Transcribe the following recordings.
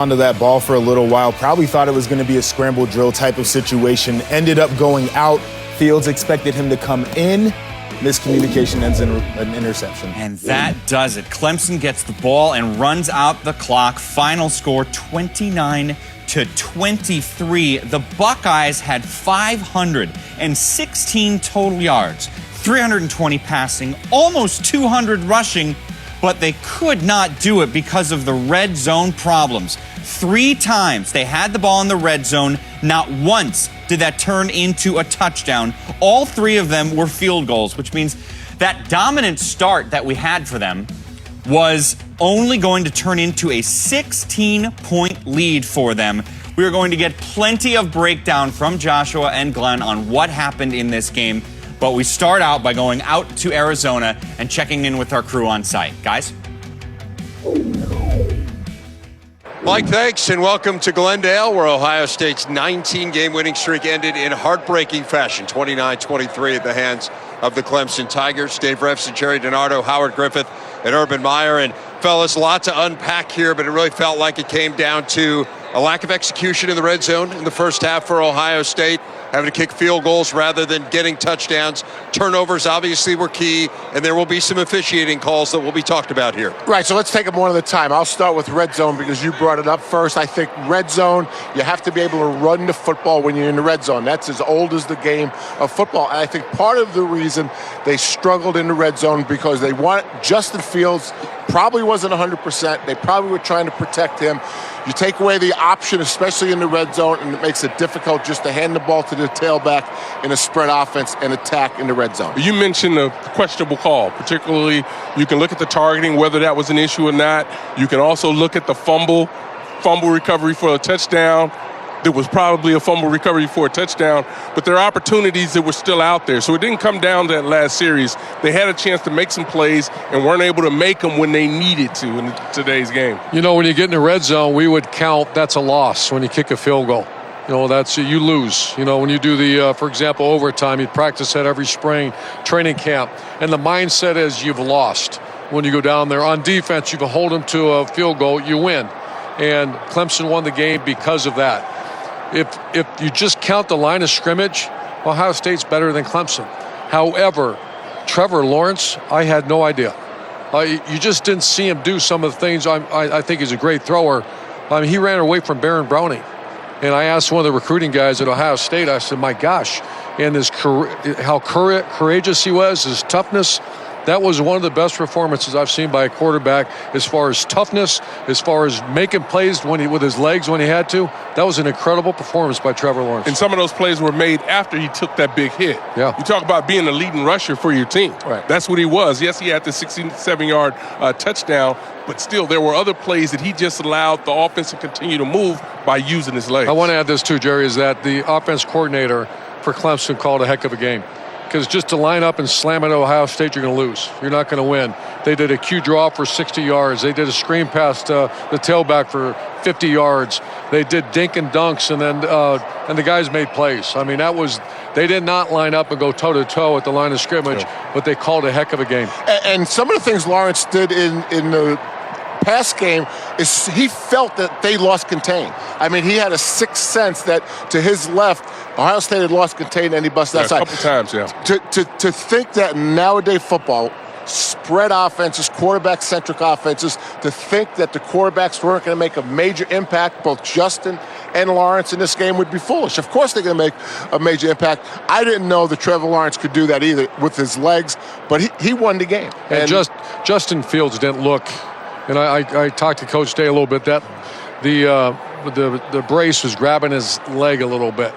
onto that ball for a little while. Probably thought it was going to be a scramble drill type of situation. Ended up going out. Fields expected him to come in. Miscommunication ends in an interception. And that does it. Clemson gets the ball and runs out the clock. Final score 29-23. The Buckeyes had 516 total yards, 320 passing, almost 200 rushing, but they could not do it because of the red zone problems. 3 times they had the ball in the red zone. Not once did that turn into a touchdown. All 3 of them were field goals, which means that dominant start that we had for them was only going to turn into a 16-point lead for them. We are going to get plenty of breakdown from Joshua and Glenn on what happened in this game. But we start out by going out to Arizona and checking in with our crew on site. Guys? Mike, thanks, and welcome to Glendale, where Ohio State's 19-game winning streak ended in heartbreaking fashion, 29-23 at the hands of the Clemson Tigers. Dave Refson, Jerry DiNardo, Howard Griffith, and Urban Meyer. And fellas, a lot to unpack here, but it really felt like it came down to a lack of execution in the red zone in the first half for Ohio State, having to kick field goals rather than getting touchdowns. Turnovers obviously were key, and there will be some officiating calls that will be talked about here. Right, so let's take them one at a time. I'll start with red zone because you brought it up first. I think red zone, you have to be able to run the football when you're in the red zone. That's as old as the game of football. And I think part of the reason they struggled in the red zone because they want Justin Fields probably wasn't 100%. They probably were trying to protect him. You take away the option, especially in the red zone, and it makes it difficult just to hand the ball to the tailback in a spread offense and attack in the red zone. You mentioned the questionable call, particularly you can look at the targeting, whether that was an issue or not. You can also look at the fumble recovery for a touchdown. There was probably a fumble recovery for a touchdown, but there are opportunities that were still out there. So it didn't come down to that last series. They had a chance to make some plays and weren't able to make them when they needed to in today's game. You know, when you get in the red zone, we would count that's a loss when you kick a field goal. You know, that's you lose. You know, when you do the, for example, overtime, you practice that every spring, training camp, and the mindset is you've lost. When you go down there on defense, you can hold them to a field goal, you win. And Clemson won the game because of that. If you just count the line of scrimmage, Ohio State's better than Clemson. However, Trevor Lawrence, I had no idea. You just didn't see him do some of the things. I think he's a great thrower. I mean, he ran away from Baron Browning. And I asked one of the recruiting guys at Ohio State, I said, my gosh, and how courageous he was, his toughness. That was one of the best performances I've seen by a quarterback as far as toughness, as far as making plays with his legs when he had to. That was an incredible performance by Trevor Lawrence. And some of those plays were made after he took that big hit. Yeah. You talk about being a leading rusher for your team. Right. That's what he was. Yes, he had the 67-yard touchdown, but still there were other plays that he just allowed the offense to continue to move by using his legs. I want to add this too, Jerry, is that the offense coordinator for Clemson called a heck of a game. Because just to line up and slam at Ohio State, you're going to lose. You're not going to win. They did a Q draw for 60 yards. They did a screen pass to the tailback for 50 yards. They did dink and dunks, and then and the guys made plays. I mean, they did not line up and go toe-to-toe at the line of scrimmage, but they called a heck of a game. And some of the things Lawrence did in the pass game is he felt that they lost contain. I mean, he had a sixth sense that to his left, Ohio State had lost contain and he busted outside. A couple times, yeah. To think that in nowadays football, spread offenses, quarterback-centric offenses, to think that the quarterbacks weren't going to make a major impact, both Justin and Lawrence in this game, would be foolish. Of course they're going to make a major impact. I didn't know that Trevor Lawrence could do that either with his legs, but he won the game. And Justin Fields didn't look, and I talked to Coach Day a little bit, that the brace was grabbing his leg a little bit.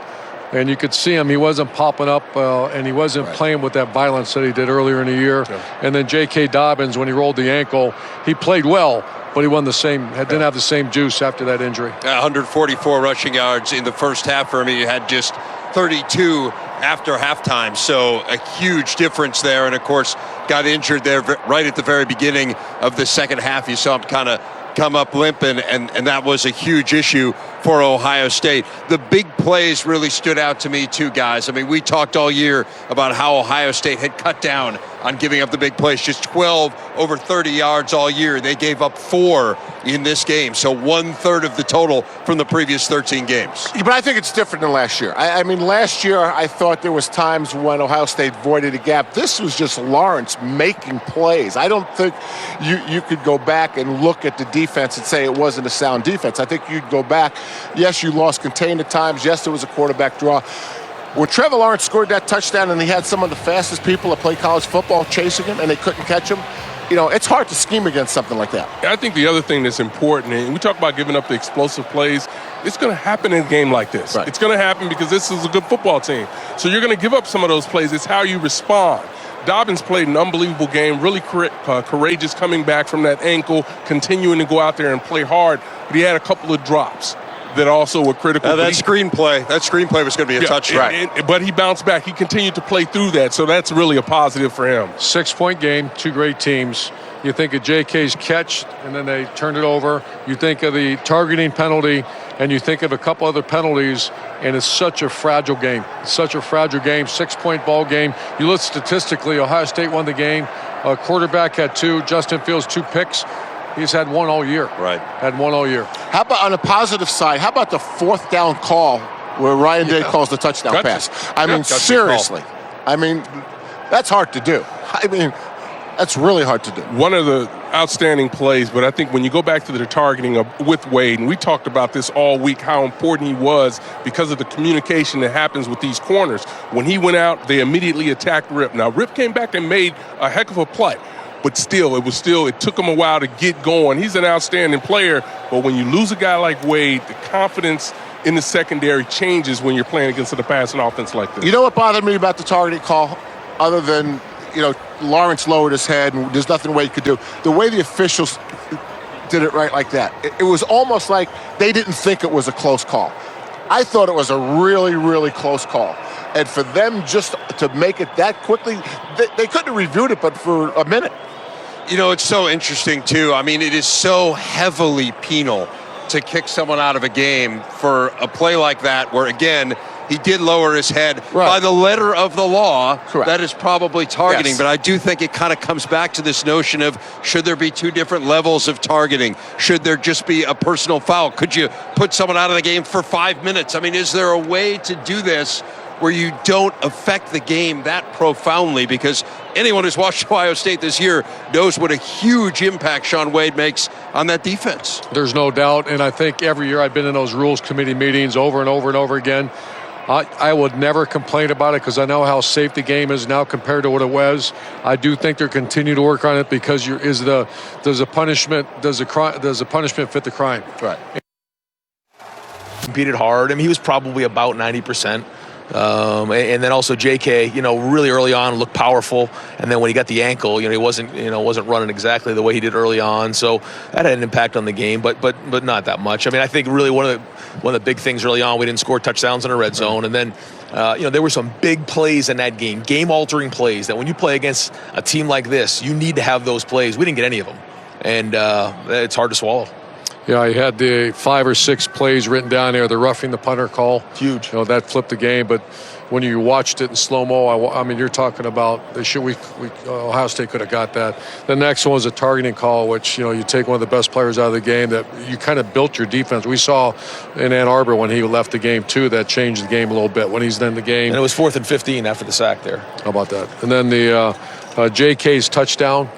And you could see him, he wasn't popping up, and he wasn't playing with that violence that he did earlier in the year. Yeah. And then J.K. Dobbins, when he rolled the ankle, he played well, but he didn't have the same juice after that injury. 144 rushing yards in the first half for him. He had just 32 after halftime, so a huge difference there. And, of course, got injured there right at the very beginning of the second half. You saw him kind of come up limping, and that was a huge issue for Ohio State. The big plays really stood out to me too, guys. I mean, we talked all year about how Ohio State had cut down on giving up the big plays. Just 12 over 30 yards all year. They gave up 4 in this game, so 1/3 of the total from the previous 13 games. But I think it's different than last year. I mean, last year I thought there was times when Ohio State voided a gap. This was just Lawrence making plays. I don't think you could go back and look at the defense and say it wasn't a sound defense. I think you'd go back. Yes, you lost contained at times. Yes, there was a quarterback draw. When Trevor Lawrence scored that touchdown and he had some of the fastest people that play college football chasing him and they couldn't catch him, it's hard to scheme against something like that. I think the other thing that's important, and we talk about giving up the explosive plays, it's going to happen in a game like this. Right. It's going to happen because this is a good football team. So you're going to give up some of those plays. It's how you respond. Dobbins played an unbelievable game, really courageous coming back from that ankle, continuing to go out there and play hard, but he had a couple of drops that also were critical. That screenplay was going to be a touchdown. But he bounced back. He continued to play through that, so that's really a positive for him. 6-point game, 2 great teams. You think of JK's catch, and then they turned it over. You think of the targeting penalty, and you think of a couple other penalties, and it's such a fragile game. It's such a fragile game, 6-point ball game. You look statistically, Ohio State won the game. Quarterback had 2. Justin Fields 2 picks. He's had 1 all year. Right. Had 1 all year. How about on the positive side, how about the 4th down call where Ryan Day calls the touchdown pass? I mean, seriously. I mean, that's hard to do. I mean, that's really hard to do. One of the outstanding plays, but I think when you go back to the targeting with Wade, and we talked about this all week, how important he was because of the communication that happens with these corners. When he went out, they immediately attacked Rip. Now, Rip came back and made a heck of a play. But it took him a while to get going. He's an outstanding player, but when you lose a guy like Wade, the confidence in the secondary changes when you're playing against a passing offense like this. You know what bothered me about the targeting call, other than, Lawrence lowered his head and there's nothing Wade could do. The way the officials did it right like that, it was almost like they didn't think it was a close call. I thought it was a really, really close call. And for them just to make it that quickly, they couldn't have reviewed it but for a minute. It's so interesting, too. I mean, it is so heavily penal to kick someone out of a game for a play like that where, again, he did lower his head. Right. By the letter of the law. Correct. That is probably targeting. Yes. But I do think it kind of comes back to this notion of, should there be 2 different levels of targeting? Should there just be a personal foul? Could you put someone out of the game for 5 minutes? I mean, is there a way to do this where you don't affect the game that profoundly? Because anyone who's watched Ohio State this year knows what a huge impact Shaun Wade makes on that defense. There's no doubt, and I think every year I've been in those rules committee meetings over and over and over again. I would never complain about it because I know how safe the game is now compared to what it was. I do think they're continuing to work on it because does a punishment fit the crime? Right. Competed hard. I mean, he was probably about 90%. And then also JK, really early on looked powerful, and then when he got the ankle, he wasn't running exactly the way he did early on. So that had an impact on the game, but not that much. I mean, I think really one of the big things early on, we didn't score touchdowns in a red zone, and then there were some big plays in that game-altering plays that when you play against a team like this, you need to have those plays. We didn't get any of them, and it's hard to swallow. Yeah, I had the 5 or 6 plays written down there. The roughing the punter call, huge. That flipped the game. But when you watched it in slow mo, I mean, you're talking about Ohio State could have got that. The next one was a targeting call, which you take one of the best players out of the game that you kind of built your defense. We saw in Ann Arbor when he left the game too, that changed the game a little bit when he's in the game. And it was 4th and 15 after the sack there. How about that? And then the JK's touchdown.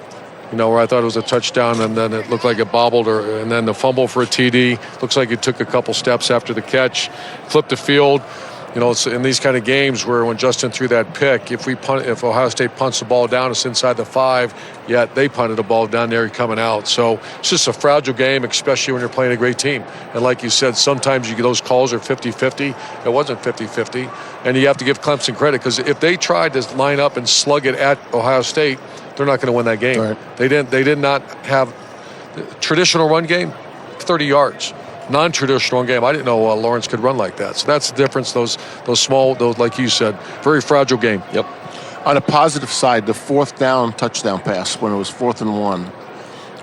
Where I thought it was a touchdown, and then it looked like it bobbled, and then the fumble for a TD. Looks like it took a couple steps after the catch, flipped the field. It's in these kind of games where when Justin threw that pick, if Ohio State punts the ball down, it's inside the 5. Yet they punted the ball down there coming out. So it's just a fragile game, especially when you're playing a great team. And like you said, sometimes those calls are 50-50. It wasn't 50-50, and you have to give Clemson credit because if they tried to line up and slug it at Ohio State, they're not going to win that game. Right. They did not have traditional run game, 30 yards. Non-traditional run game, I didn't know Lawrence could run like that. So that's the difference. Those small, like you said, very fragile game. Yep. On the positive side, the 4th down touchdown pass when it was 4th and 1.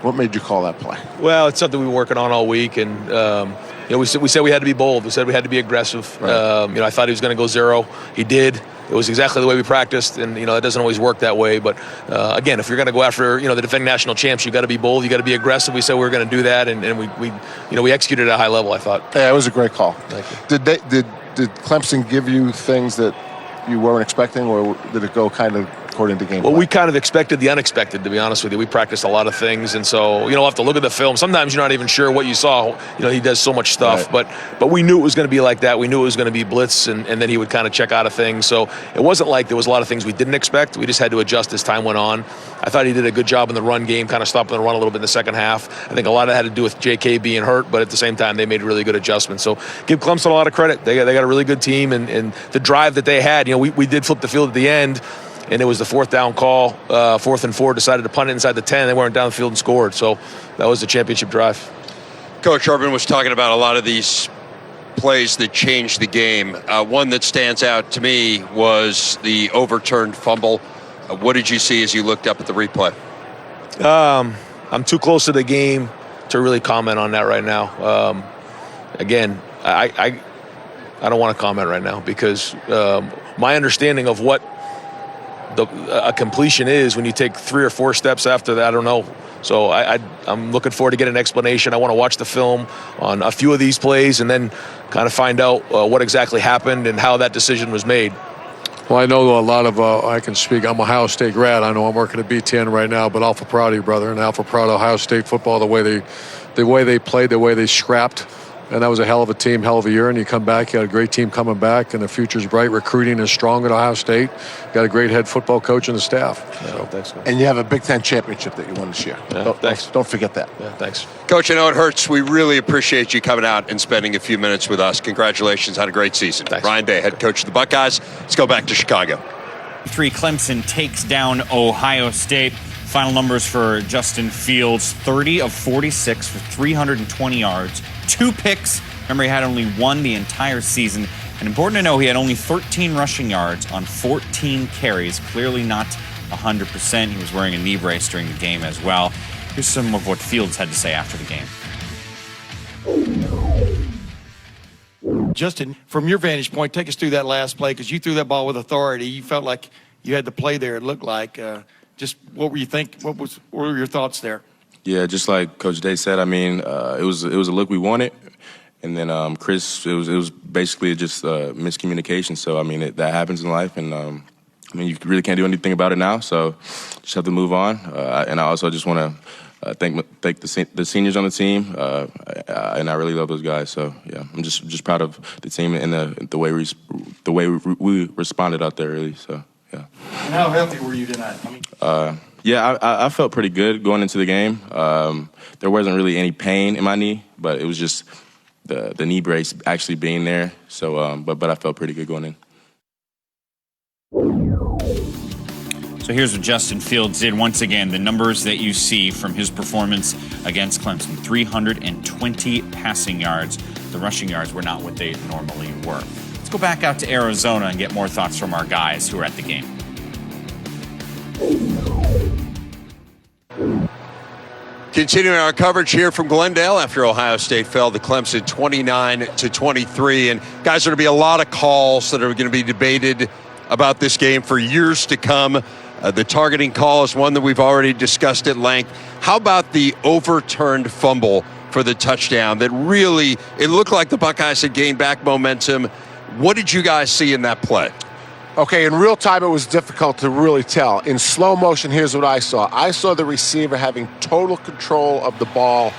What made you call that play? Well, it's something we were working on all week, and we said we had to be bold. We said we had to be aggressive. Right. I thought he was going to go 0. He did. It was exactly the way we practiced, and it doesn't always work that way. But again, if you're going to go after the defending national champs, you got to be bold, you got to be aggressive. We said we were going to do that, and we executed at a high level, I thought. Yeah, it was a great call. Thank you. Did Clemson give you things that you weren't expecting, or did it go kind of according to game plan? Well, we kind of expected the unexpected, to be honest with you. We practiced a lot of things, and so we'll have to look at the film. Sometimes you're not even sure what you saw. He does so much stuff, right. but we knew it was going to be like that. We knew it was going to be blitz, and then he would kind of check out of things. So it wasn't like there was a lot of things we didn't expect. We just had to adjust as time went on. I thought he did a good job in the run game, kind of stopping the run a little bit in the second half. I think a lot of that had to do with J.K. being hurt, but at the same time, they made really good adjustments. So give Clemson a lot of credit. They got a really good team, and the drive that they had, we did flip the field at the end, and it was the fourth down call, 4th and 4, decided to punt it inside the 10. They weren't down the field and scored. So that was the championship drive. Coach Urban was talking about a lot of these plays that changed the game. One that stands out to me was the overturned fumble. What did you see as you looked up at the replay? I'm too close to the game to really comment on that right now. Again, I don't want to comment right now because my understanding of what a completion is when you take 3 or 4 steps after that, I don't know. So I'm looking forward to get an explanation. I want to watch the film on a few of these plays and then kind of find out what exactly happened and how that decision was made. Well, I know a lot of, I can speak, I'm Ohio State grad. I know I'm working at BTN right now, but awful proud of you, brother, and awful proud of Ohio State football, the way they played, the way they scrapped. And that was a hell of a team, hell of a year. And you come back, you got a great team coming back, and the future's bright. Recruiting is strong at Ohio State. You got a great head football coach and the staff. Yeah, thanks, man. And you have a Big Ten championship that you won this year. Yeah, thanks. Don't forget that. Yeah, thanks. Coach, I know it hurts. We really appreciate you coming out and spending a few minutes with us. Congratulations on a great season. Thanks. Ryan Day, head coach of the Buckeyes. Let's go back to Chicago. 3 Clemson takes down Ohio State. Final numbers for Justin Fields, 30 of 46 for 320 yards, 2 picks. Remember, he had only 1 the entire season. And important to know, he had only 13 rushing yards on 14 carries. Clearly not 100%. He was wearing a knee brace during the game as well. Here's some of what Fields had to say after the game. Justin, from your vantage point, take us through that last play because you threw that ball with authority. You felt like you had the play there, it looked like. Just what were you think? What were your thoughts there? Yeah, just like Coach Day said, I mean, it was a look we wanted. And then Chris, it was basically just miscommunication. So, I mean, that happens in life. And, I mean, you really can't do anything about it now. So just have to move on. And I also just want to thank the seniors on the team. And I really love those guys. So, yeah, I'm just proud of the team and the way we responded out there, really. So, yeah. And how healthy were you tonight? Yeah, I felt pretty good going into the game. There wasn't really any pain in my knee, but it was just the knee brace actually being there. So, but I felt pretty good going in. So here's what Justin Fields did. Once again, the numbers that you see from his performance against Clemson, 320 passing yards. The rushing yards were not what they normally were. Let's go back out to Arizona and get more thoughts from our guys who were at the game. Continuing our coverage here from Glendale after Ohio State fell to Clemson 29-23. And guys, there'll be a lot of calls that are going to be debated about this game for years to come. The targeting call is one that we've already discussed at length. How about the overturned fumble for the touchdown that really, it looked like the Buckeyes had gained back momentum. What did you guys see in that play? Okay, in real time, it was difficult to really tell. In slow motion, here's what I saw. I saw the receiver having total control of the ball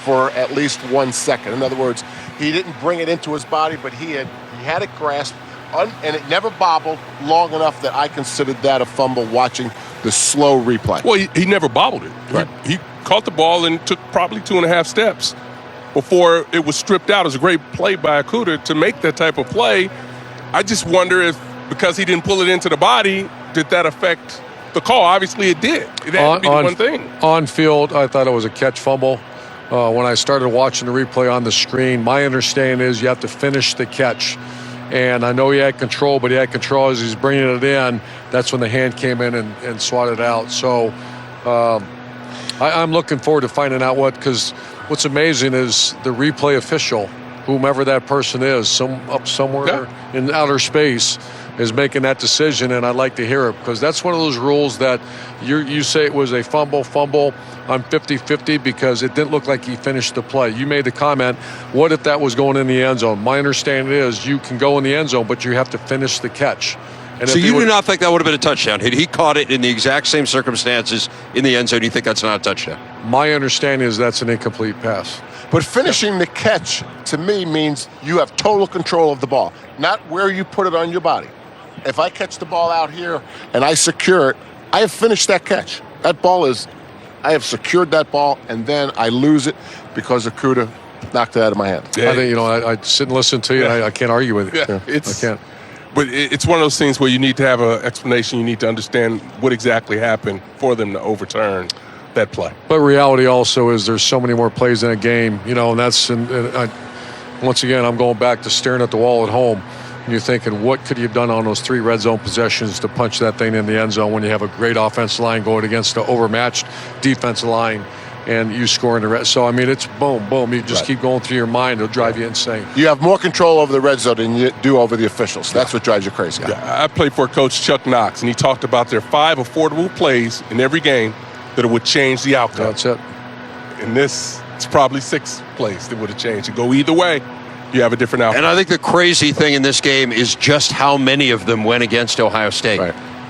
for at least 1 second. In other words, he didn't bring it into his body, but he had it grasped, and it never bobbled long enough that I considered that a fumble watching the slow replay. Well, he never bobbled it. Right. He caught the ball and took probably 2.5 steps before it was stripped out. It was a great play by Akuta to make that type of play. I just wonder if, because he didn't pull it into the body, did that affect the call? Obviously it did. It had to be the one thing. On field, I thought it was a catch fumble. When I started watching the replay on the screen, my understanding is you have to finish the catch. And I know he had control, but he had control as he's bringing it in. That's when the hand came in and swatted out. So I'm looking forward to finding out because what's amazing is the replay official, whomever that person is, up somewhere in outer space, is making that decision, and I'd like to hear it, because that's one of those rules that you say it was a fumble. I'm 50-50 because it didn't look like he finished the play. You made the comment, what if that was going in the end zone? My understanding is you can go in the end zone, but you have to finish the catch. And so you do not think that would have been a touchdown? Had he caught it in the exact same circumstances in the end zone, you think that's not a touchdown? My understanding is that's an incomplete pass. But finishing the catch, to me, means you have total control of the ball, not where you put it on your body. If I catch the ball out here and I secure it, I have finished that catch. I have secured that ball, and then I lose it because Okudah knocked it out of my hand. Yeah. I think, I sit and listen to you, and I can't argue with you. Yeah, I can't. But it's one of those things where you need to have an explanation. You need to understand what exactly happened for them to overturn that play. But reality also is there's so many more plays in a game, and that's once again, I'm going back to staring at the wall at home. And you're thinking, what could you have done on those 3 red zone possessions to punch that thing in the end zone when you have a great offensive line going against an overmatched defensive line and you score in the red? So, it's boom, boom. You just keep going through your mind. It'll drive you insane. You have more control over the red zone than you do over the officials. That's what drives you crazy. Yeah, I played for Coach Chuck Knox, and he talked about there are 5 affordable plays in every game that would change the outcome. That's it. In this, it's probably 6 plays that would have changed. It go either way, you have a different outcome. And I think the crazy thing in this game is just how many of them went against Ohio State,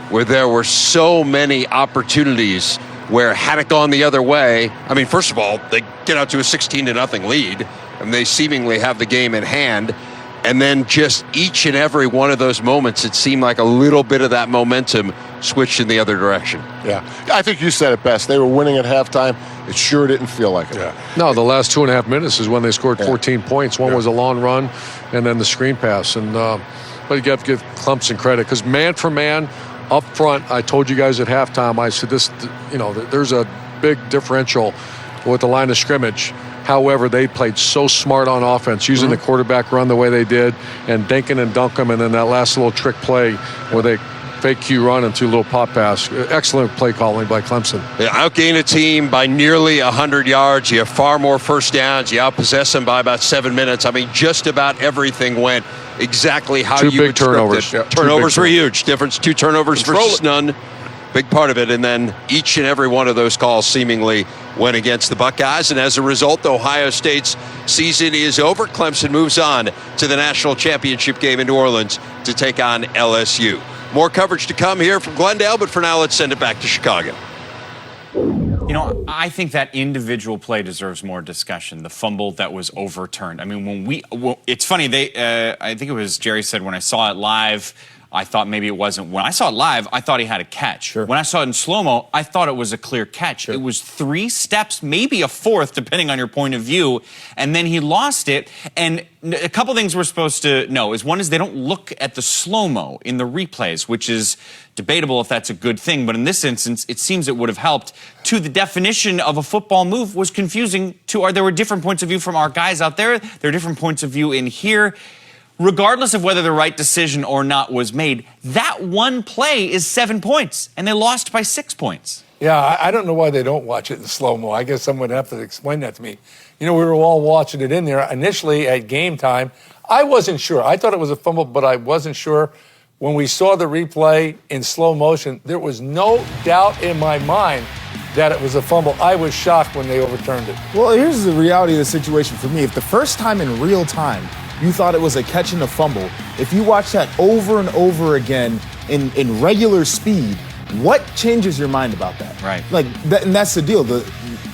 where there were so many opportunities where had it gone the other way, first of all, they get out to a 16-0 lead, and they seemingly have the game in hand. And then just each and every one of those moments, it seemed like a little bit of that momentum switched in the other direction. Yeah, I think you said it best. They were winning at halftime. It sure didn't feel like it. Yeah. No, the last 2.5 minutes is when they scored 14 points. One was a long run, and then the screen pass. And but you have to give Clemson credit, because man for man, up front, I told you guys at halftime, I said there's a big differential with the line of scrimmage. However, they played so smart on offense, using the quarterback run the way they did, and dinking and dunk them, and then that last little trick play where they fake Q run into a little pop pass. Excellent play calling by Clemson. They outgain a team by nearly 100 yards. You have far more first downs. You outpossess them by about 7 minutes. Just about everything went exactly how you would turnovers. script it. Turnovers were huge. Difference, 2 turnovers versus none. Big part of it. And then each and every one of those calls seemingly went against the Buckeyes. And as a result, Ohio State's season is over. Clemson moves on to the national championship game in New Orleans to take on LSU. More coverage to come here from Glendale, but for now, let's send it back to Chicago. I think that individual play deserves more discussion. The fumble that was overturned. It's funny. I think it was Jerry said, when I saw it live, I thought maybe it wasn't. When I saw it live, I thought he had a catch. Sure. When I saw it in slow-mo, I thought it was a clear catch. Sure. It was 3 steps, maybe a 4th, depending on your point of view, and then he lost it. And a couple things we're supposed to know is, one is they don't look at the slow-mo in the replays, which is debatable if that's a good thing, but in this instance, it seems it would have helped. 2, the definition of a football move was confusing. There were different points of view from our guys out there. There are different points of view in here. Regardless of whether the right decision or not was made, that one play is 7 points, and they lost by 6 points. Yeah, I don't know why they don't watch it in slow-mo. I guess someone would have to explain that to me. We were all watching it in there. Initially, at game time, I wasn't sure. I thought it was a fumble, but I wasn't sure. When we saw the replay in slow motion, there was no doubt in my mind that it was a fumble. I was shocked when they overturned it. Well, here's the reality of the situation for me. If the first time in real time you thought it was a catch and a fumble, if you watch that over and over again in regular speed, what changes your mind about that? Right. And that's the deal.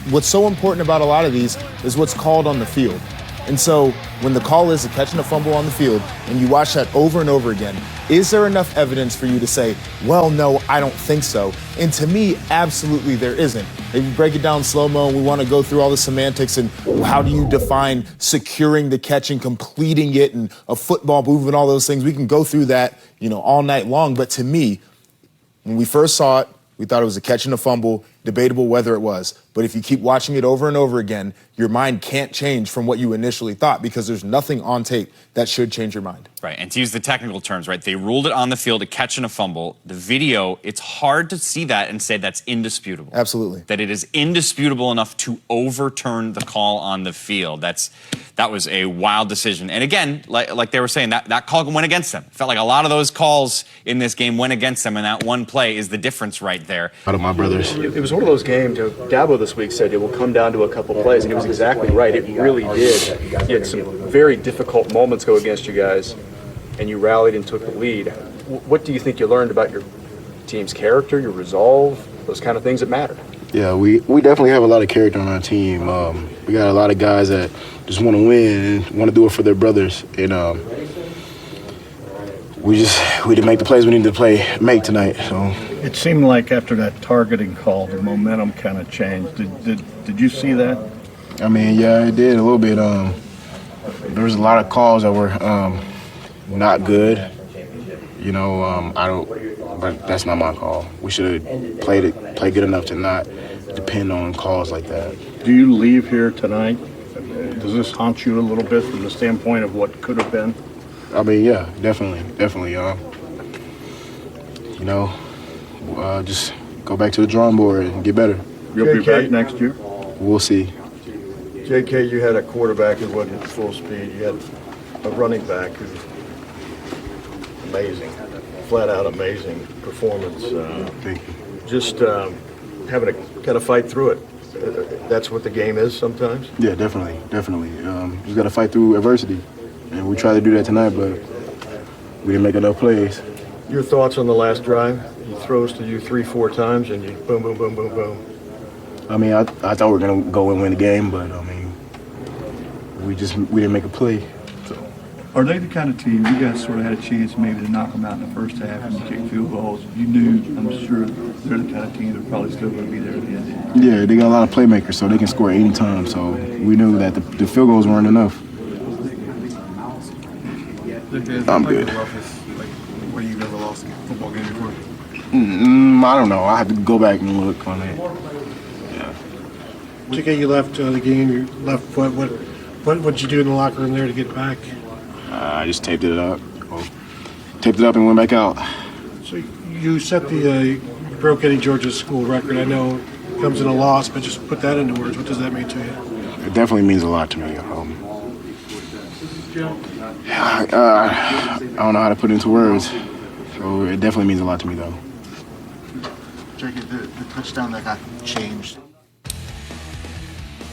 What's so important about a lot of these is what's called on the field. And so when the call is a catch and a fumble on the field, and you watch that over and over again, is there enough evidence for you to say, well, no, I don't think so? And to me, absolutely there isn't. If you break it down slow-mo, we want to go through all the semantics and how do you define securing the catch and completing it and a football move and all those things. We can go through that, all night long. But to me, when we first saw it, we thought it was a catch and a fumble. debatable whether it was. But if you keep watching it over and over again, your mind can't change from what you initially thought because there's nothing on tape that should change your mind. Right, and to use the technical terms, right, they ruled it on the field, a catch and a fumble. The video, it's hard to see that and say that's indisputable. Absolutely. That it is indisputable enough to overturn the call on the field. That was a wild decision. And again, like they were saying, that call went against them. It felt like a lot of those calls in this game went against them, and that one play is the difference right there. Out of my brothers. It was one of those games, Dabo this week said it will come down to a couple plays, and he was exactly right. It really did. He had some very difficult moments go against you guys, and you rallied and took the lead. What do you think you learned about your team's character, your resolve, those kind of things that matter? Yeah, we definitely have a lot of character on our team. We got a lot of guys that just want to win and want to do it for their brothers. And we didn't make the plays we needed to make tonight. So it seemed like after that targeting call, the momentum kind of changed. Did you see that? I mean, yeah, it did a little bit. There was a lot of calls that were not good. You know, but that's not my call. We should have played good enough to not depend on calls like that. Do you leave here tonight? Does this haunt you a little bit from the standpoint of what could have been? I mean, yeah, definitely. You know, just go back to the drawing board and get better. You'll be back next year? We'll see. JK, you had a quarterback who wasn't at full speed. You had a running back who's amazing, flat out amazing performance. Thank you. Just having to kind of fight through it. That's what the game is sometimes? Yeah, definitely. Just got to fight through adversity. And we tried to do that tonight, but we didn't make enough plays. Your thoughts on the last drive? He throws to you 3-4 times and you boom, boom, boom, boom, boom. I mean, I thought we were going to go and win the game, but, I mean, we didn't make a play. So. Are they the kind of team, you guys sort of had a chance maybe to knock them out in the first half and kick field goals? You knew, I'm sure, they're the kind of team that are probably still going to be there at the end. Yeah, they got a lot of playmakers, so they can score any time. So we knew that the field goals weren't enough. I'm good. Where you never lost a football game before? I don't know. I have to go back and look on it. Yeah. JK, you left the game. You left foot. What did you do in the locker room there to get back? I just taped it up. And went back out. So you set you broke Eddie George's school record. I know it comes in a loss, but just put that into words. What does that mean to you? It definitely means a lot to me. I don't know how to put it into words. So it definitely means a lot to me, though. JK, the touchdown that got changed.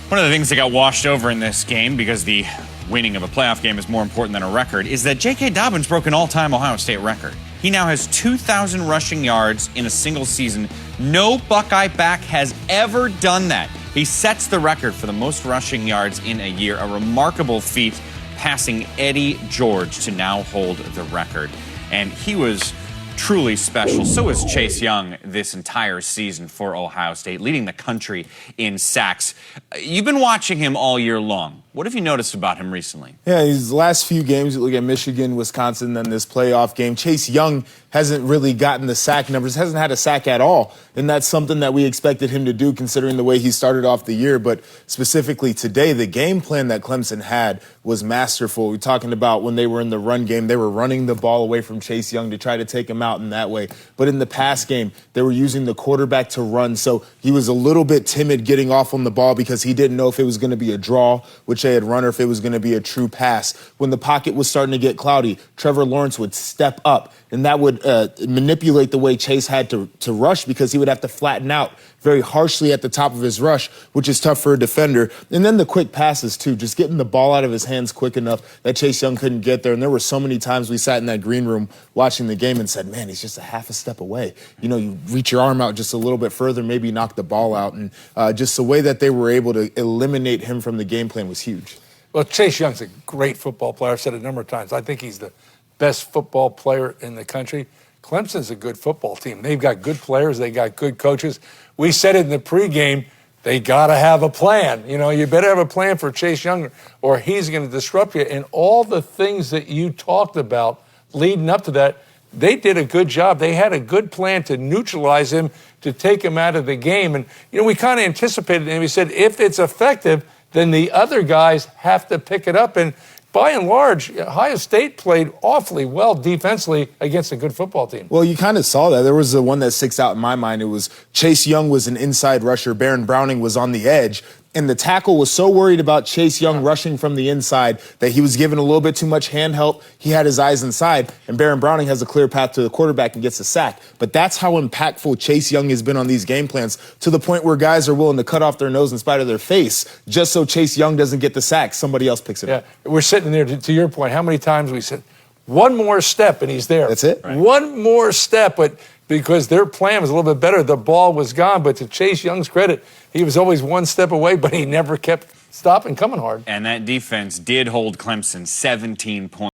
One of the things that got washed over in this game, because the winning of a playoff game is more important than a record, is that J.K. Dobbins broke an all-time Ohio State record. He now has 2,000 rushing yards in a single season. No Buckeye back has ever done that. He sets the record for the most rushing yards in a year, a remarkable feat, passing Eddie George to now hold the record. And he was truly special. So was Chase Young this entire season for Ohio State, leading the country in sacks. You've been watching him all year long. What have you noticed about him recently? Yeah, his last few games, you look at Michigan, Wisconsin, then this playoff game. Chase Young hasn't really gotten the sack numbers, hasn't had a sack at all. And that's something that we expected him to do considering the way he started off the year. But specifically today, the game plan that Clemson had was masterful. We're talking about when they were in the run game, they were running the ball away from Chase Young to try to take him out in that way. But in the pass game, they were using the quarterback to run. So he was a little bit timid getting off on the ball because he didn't know if it was going to be a draw, which they had run, or if it was going to be a true pass. When the pocket was starting to get cloudy, Trevor Lawrence would step up, and that would manipulate the way Chase had to rush because he would have to flatten out very harshly at the top of his rush, which is tough for a defender. And then the quick passes, too, just getting the ball out of his hands quick enough that Chase Young couldn't get there. And there were so many times we sat in that green room watching the game and said, man, he's just a half a step away. You know, you reach your arm out just a little bit further, maybe knock the ball out. And just the way that they were able to eliminate him from the game plan was huge. Well, Chase Young's a great football player. I've said it a number of times. I think he's the best football player in the country. Clemson's a good football team. They've got good players. They got good coaches. We said it in the pregame, they got to have a plan. You know, you better have a plan for Chase Young or he's going to disrupt you. And all the things that you talked about leading up to that, they did a good job. They had a good plan to neutralize him to take him out of the game. And, we kind of anticipated it, and we said if it's effective, then the other guys have to pick it up. And by and large, Ohio State played awfully well defensively against a good football team. Well, you kind of saw that. There was the one that sticks out in my mind. It was Chase Young was an inside rusher. Baron Browning was on the edge. And the tackle was so worried about Chase Young rushing from the inside that he was given a little bit too much hand help. He had his eyes inside, and Baron Browning has a clear path to the quarterback and gets a sack. But that's how impactful Chase Young has been on these game plans, to the point where guys are willing to cut off their nose in spite of their face just so Chase Young doesn't get the sack. Somebody else picks it up. We're sitting there, to your point, how many times we said, one more step, and he's there. That's it. Right. One more step, but because their plan was a little bit better, the ball was gone. But to Chase Young's credit, he was always one step away, but he never kept stopping coming hard. And that defense did hold Clemson 17 points.